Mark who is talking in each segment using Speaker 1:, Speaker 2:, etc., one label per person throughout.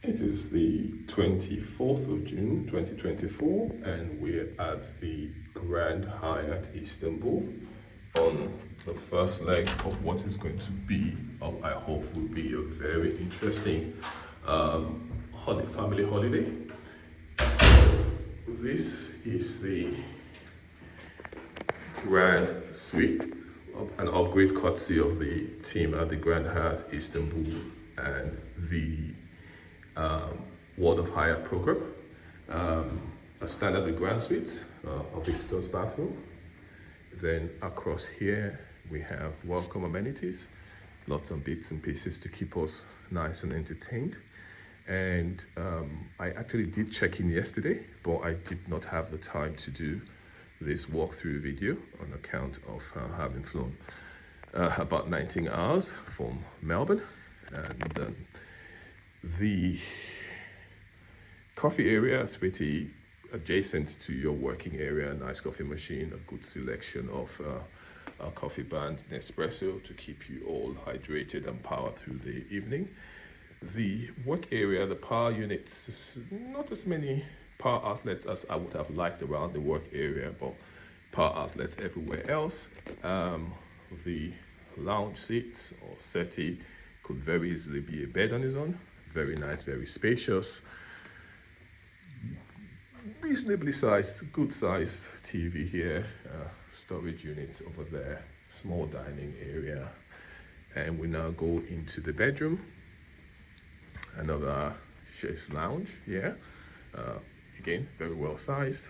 Speaker 1: It is the 24th of June 2024, and we're at the Grand Hyatt Istanbul on the first leg of what is going to be, I hope will be a very interesting family holiday. So this is the Grand Suite, an upgrade courtesy of the team at the Grand Hyatt Istanbul and the World of Hyatt program. A standard with grand suites, a visitor's bathroom. Then across here we have welcome amenities, lots of bits and pieces to keep us nice and entertained. And I actually did check in yesterday, but I did not have the time to do this walkthrough video on account of having flown about 19 hours from Melbourne. And the coffee area is pretty adjacent to your working area. Nice coffee machine, a good selection of coffee brands, Nespresso, to keep you all hydrated and powered through the evening. The work area, the power units, not as many power outlets as I would have liked around the work area, but power outlets everywhere else. The lounge seats or settee could very easily be a bed on its own. Very nice, very spacious, reasonably sized, good sized TV here, storage units over there, small dining area. And we now go into the bedroom, another chaise lounge here. Again, very well sized,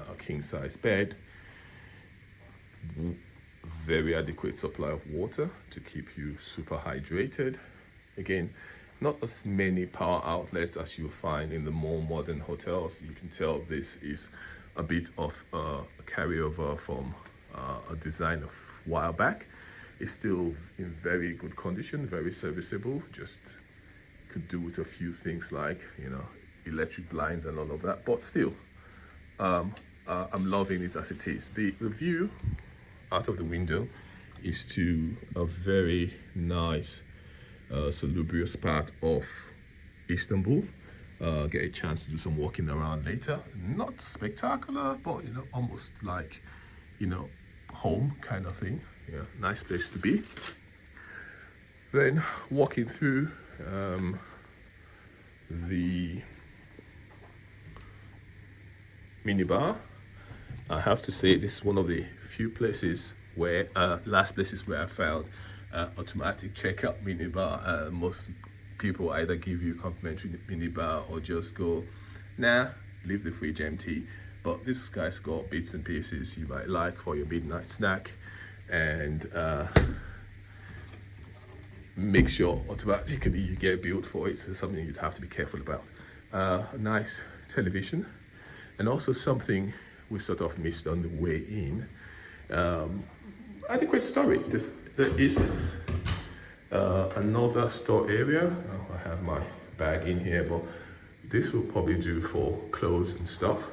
Speaker 1: a king size bed, very adequate supply of water to keep you super hydrated. Again, not as many power outlets as you find in the more modern hotels. You can tell this is a bit of a carryover from a design of a while back. It's still in very good condition, very serviceable. Just could do with a few things like, electric blinds and all of that, but still, I'm loving it as it is. The view out of the window is to a very nice salubrious part of Istanbul. Get a chance to do some walking around later. Not spectacular, but almost like home kind of thing. Yeah, nice place to be. Then walking through the minibar, I have to say this is one of the few places where last places where I found automatic checkout minibar. Most people either give you complimentary minibar or just go, nah, leave the fridge empty. But this guy's got bits and pieces you might like for your midnight snack, and make sure automatically you get billed for it. So something you'd have to be careful about. A nice television, and also something we sort of missed on the way in. Adequate storage. There is another store area. I have my bag in here, but this will probably do for clothes and stuff.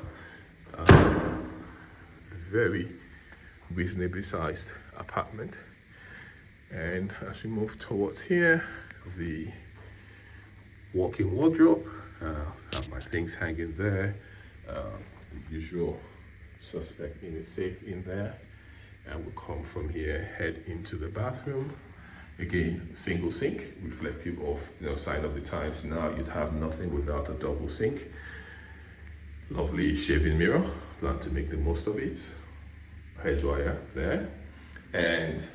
Speaker 1: Very reasonably sized apartment. And as we move towards here, the walk-in wardrobe. Have my things hanging there. The usual suspect in a safe in there. And we'll come from here, head into the bathroom. Again, single sink, reflective of sign of the times. Now you'd have nothing without a double sink. Lovely shaving mirror, plan to make the most of it. Hair dryer there, and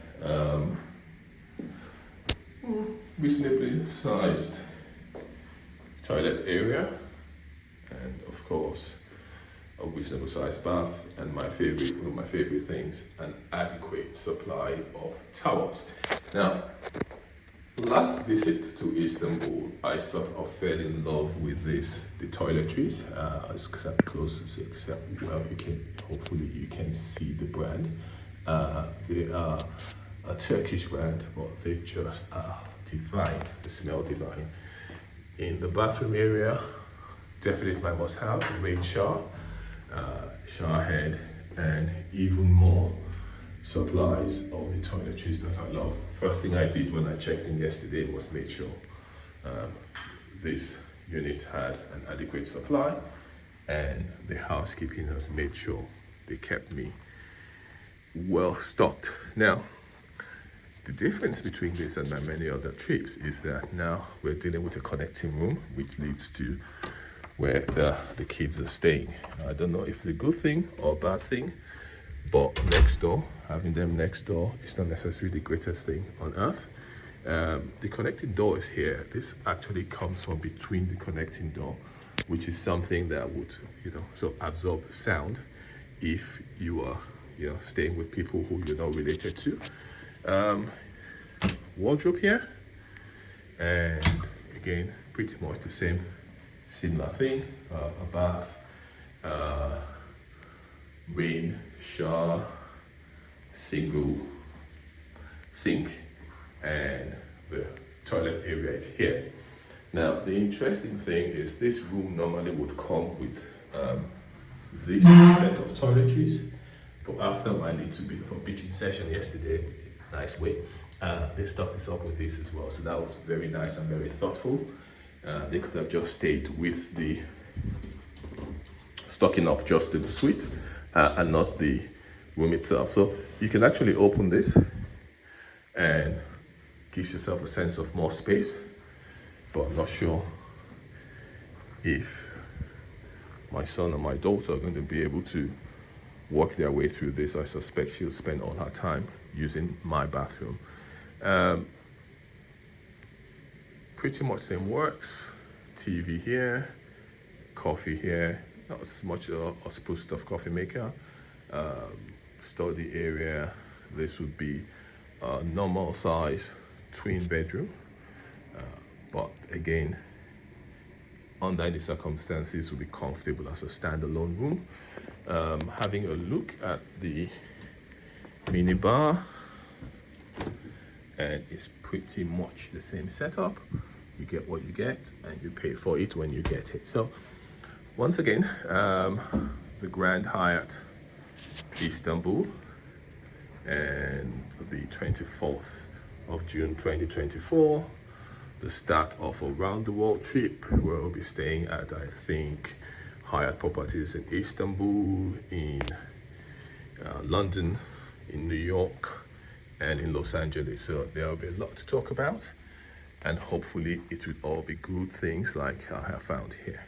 Speaker 1: reasonably sized toilet area, and of course a reasonable sized bath, and one of my favorite things, an adequate supply of towels. Now, last visit to Istanbul, I sort of fell in love with the toiletries. Except close, except well, hopefully you can see the brand. They are a Turkish brand, but they just are divine. They smell divine. In the bathroom area, definitely my must-have: rain shower, shower head, and even more supplies of the toiletries that I love. First thing I did when I checked in yesterday was make sure this unit had an adequate supply, and the housekeeping has made sure they kept me well stocked. Now, the difference between this and my many other trips is that now we're dealing with a connecting room, which leads to where the kids are staying. I don't know if it's a good thing or a bad thing, but next door, having them next door is not necessarily the greatest thing on earth. The connecting door is here. This actually comes from between the connecting door, which is something that would, so absorb the sound if you are, staying with people who you're not related to. Wardrobe here, and again, pretty much the same, similar thing. A bath, rain shower, single sink, and the toilet area is here. Now, the interesting thing is this room normally would come with this set of toiletries, but after my little bit of a bitching session yesterday, nice way, they stocked this up with this as well. So that was very nice and very thoughtful. They could have just stayed with the stocking up just the suite and not the room itself. So you can actually open this and gives yourself a sense of more space, but I'm not sure if my son and my daughter are going to be able to work their way through this. I suspect she'll spend all her time using my bathroom. Pretty much same works. TV here, coffee here, not as much a spruce stuff coffee maker. Study area, this would be a normal size twin bedroom, but again, under any circumstances will be comfortable as a standalone room. Having a look at the mini bar, and it's pretty much the same setup. You get what you get and you pay for it when you get it. So once again, the Grand Hyatt Istanbul, and the 24th of June 2024, the start of a round the world trip where we'll be staying at, I think, Hyatt properties in Istanbul, in London, in New York, and in Los Angeles. So there will be a lot to talk about, and hopefully it will all be good things like I have found here.